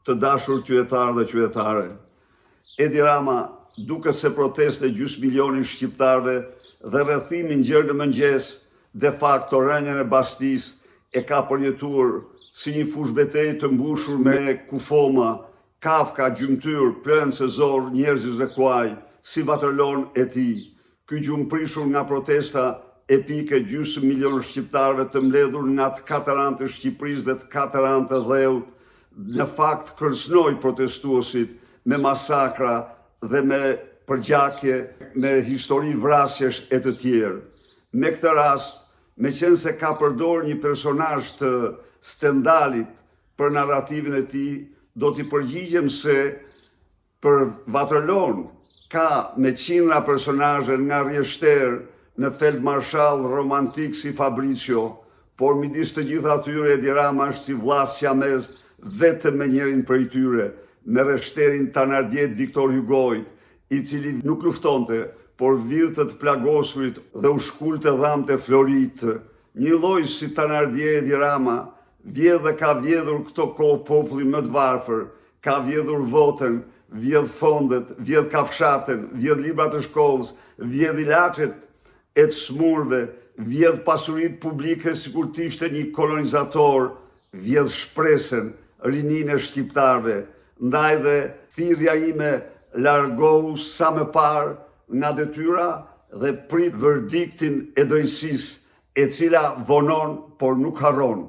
të dashur qytetarë dhe qytetare. Edi Rama, duke se proteste gjysmë milionin shqiptarëve dhe rrethimin gjerë në mëngjes, de facto rënien e Bastisë e ka përjetuar si një fushë betejë të mbushur me kufoma, kafka, gjymtyr, plënë zorë, njerëzish dhe kuaj, si Vatrelon e tij. Ky gjumë prishur nga protesta epike gjysmë milion shqiptarëve të mbledhur nga të katër anët të Shqipërisë dhe të katër anët të dheut, në fakt kërcënoi protestuesit me masakra dhe me përgjakje, me histori vrasjesh e të tjerë. Me këtë rast, me qenë se ka përdor një personazh të Stendalit për narrativin e tij, do t'i përgjigjem se për Vatrelon ka me qindra personazhe nga rjeshter në feldmarshall romantik si Fabricio, por midis të gjitha atyre Edi Rama është si vllas siamez vetëm me njërin prej tyre, me rreshterin Tanardjet Viktor Hugoit, i cili nuk luftonte, por vidhte të plagosurit dhe u shkulte dhamte florit. Një lloj si Tanardje Edi Rama vjedh dhe ka vjedhur këto kohë popullin më të varfër, ka vjedhur votën, vjedh fondet, vjedh kafshatën, vjedh librat e shkollës, vjedh ilaçet e të smurve, vjedh pasuritë publike sikur të ishte një kolonizator, vjedh shpresën, rininë e shqiptarëve. Ndaj dhe thirrja ime, largohu sa më parë nga detyra dhe prit verdiktin e drejtësisë, e cila vonon por nuk harron.